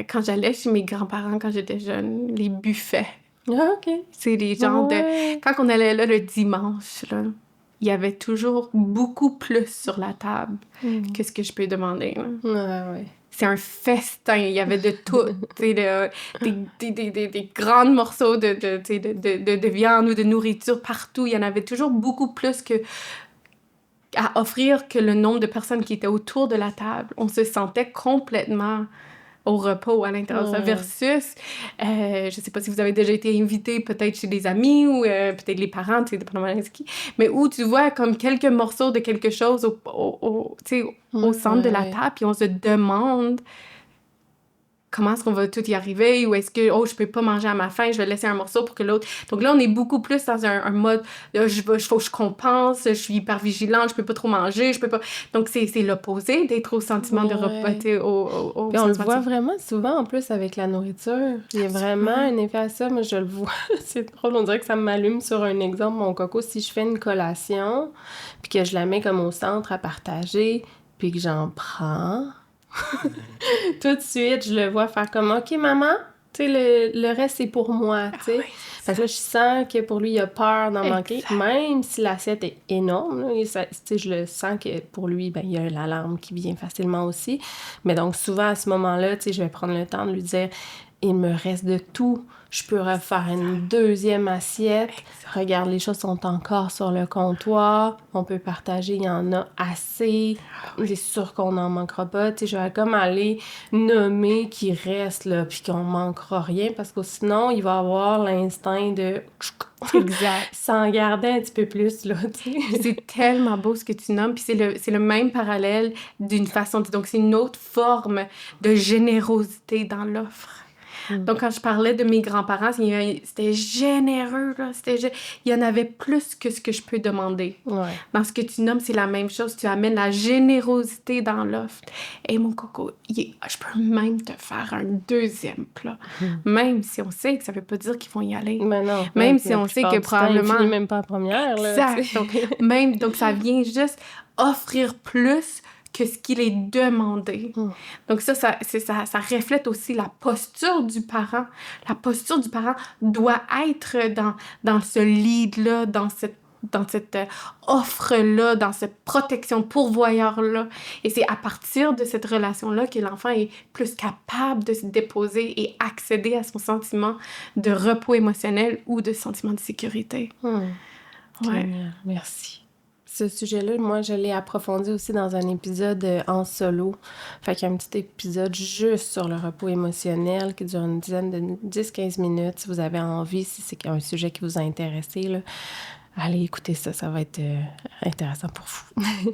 [SPEAKER 2] quand j'allais chez mes grands-parents quand j'étais jeune, les buffets.
[SPEAKER 1] Ah, OK.
[SPEAKER 2] C'est des genres de... Quand on allait là le dimanche, là, il y avait toujours beaucoup plus sur la table que ce que je peux demander. Là.
[SPEAKER 1] Ouais.
[SPEAKER 2] C'est un festin, il y avait de tout, tu sais, des grands morceaux de viande ou de nourriture partout. Il y en avait toujours beaucoup plus à offrir que le nombre de personnes qui étaient autour de la table. On se sentait complètement au repos à l'intérieur de ça, versus, je sais pas si vous avez déjà été invité peut-être chez des amis ou peut-être les parents, tu sais, dépendamment de qui, mais où tu vois comme quelques morceaux de quelque chose tu sais, au centre de la table, puis on se demande comment est-ce qu'on va tout y arriver, ou est-ce que, je peux pas manger à ma faim, je vais laisser un morceau pour que l'autre... Donc là, on est beaucoup plus dans un mode, faut que je compense, je suis hyper vigilante, je peux pas trop manger, je peux pas... Donc c'est l'opposé d'être au sentiment de repas, tu sais, au
[SPEAKER 1] Puis on le voit vraiment souvent, en plus, avec la nourriture. Il y a vraiment un effet à ça, moi, je le vois. C'est drôle, on dirait que ça m'allume sur un exemple, mon coco. Si je fais une collation, puis que je la mets comme au centre à partager, puis que j'en prends... Tout de suite, je le vois faire comme « OK, maman, tu sais, le reste, c'est pour moi, tu sais. Fait que là, je sens que pour lui, il a peur d'en manquer, même si l'assiette est énorme. Là, tu sais, je le sens que pour lui, ben, il y a l'alarme qui vient facilement aussi. Mais donc, souvent, à ce moment-là, tu sais, je vais prendre le temps de lui dire « Il me reste de tout. Je peux refaire une deuxième assiette. Regarde, les choses sont encore sur le comptoir. On peut partager, il y en a assez. C'est sûr qu'on n'en manquera pas. » Tu sais, je vais comme aller nommer qu'il reste, là, puis qu'on manquera rien, parce que sinon, il va avoir l'instinct de...
[SPEAKER 2] Exact.
[SPEAKER 1] S'en garder un petit peu plus, là, tu sais.
[SPEAKER 2] C'est tellement beau ce que tu nommes, puis c'est le même parallèle d'une façon... Donc, c'est une autre forme de générosité dans l'offre. Donc, quand je parlais de mes grands-parents, c'était généreux, là. Il y en avait plus que ce que je peux demander.
[SPEAKER 1] Ouais.
[SPEAKER 2] Dans ce que tu nommes, c'est la même chose. Tu amènes la générosité dans l'offre. Et mon coco, je peux même te faire un deuxième plat. Même si on sait que ça veut pas dire qu'ils vont y aller.
[SPEAKER 1] Mais non.
[SPEAKER 2] Même si on sait que probablement...
[SPEAKER 1] Il finit même pas en première, là.
[SPEAKER 2] Exact. Donc, ça vient juste offrir plus que ce qu'il est demandé. Donc ça reflète aussi la posture du parent. La posture du parent doit être dans ce lead-là, dans cette offre-là, dans cette protection pourvoyeur-là. Et c'est à partir de cette relation-là que l'enfant est plus capable de se déposer et accéder à son sentiment de repos émotionnel ou de sentiment de sécurité.
[SPEAKER 1] Ouais. Merci. Ce sujet-là, moi, je l'ai approfondi aussi dans un épisode en solo. Fait qu'il y a un petit épisode juste sur le repos émotionnel qui dure une dizaine de 10-15 minutes. Si vous avez envie, si c'est un sujet qui vous a intéressé, là, allez écouter ça. Ça va être intéressant pour vous.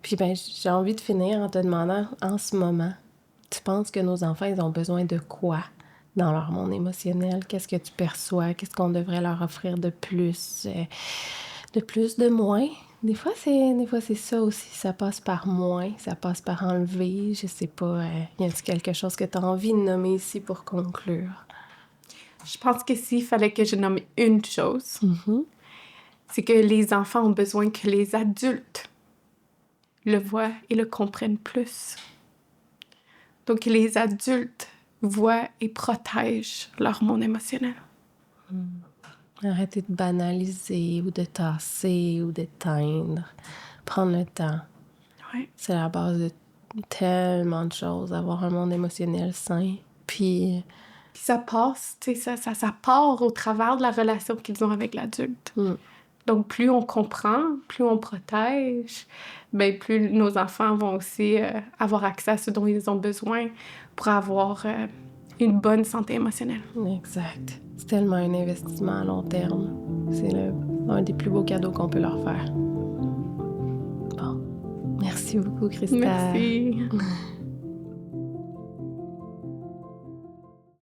[SPEAKER 1] Puis, ben, j'ai envie de finir en te demandant, en ce moment, tu penses que nos enfants, ils ont besoin de quoi dans leur monde émotionnel? Qu'est-ce que tu perçois? Qu'est-ce qu'on devrait leur offrir de plus? De moins? Des fois, c'est ça aussi. Ça passe par moins, ça passe par enlever. Je sais pas, y a-t-il quelque chose que tu as envie de nommer ici pour conclure?
[SPEAKER 2] Je pense que s'il fallait que je nomme une chose, c'est que les enfants ont besoin que les adultes le voient et le comprennent plus. Donc, que les adultes voient et protègent leur monde émotionnel.
[SPEAKER 1] Arrêter de banaliser ou de tasser ou d'éteindre. Prendre le temps.
[SPEAKER 2] Ouais.
[SPEAKER 1] C'est la base de tellement de choses, avoir un monde émotionnel sain. Puis
[SPEAKER 2] ça passe, tu sais, ça part au travers de la relation qu'ils ont avec l'adulte. Donc, plus on comprend, plus on protège, bien, plus nos enfants vont aussi avoir accès à ce dont ils ont besoin pour avoir une bonne santé émotionnelle.
[SPEAKER 1] Exact. C'est tellement un investissement à long terme. C'est un des plus beaux cadeaux qu'on peut leur faire. Bon. Merci beaucoup, Christelle.
[SPEAKER 2] Merci.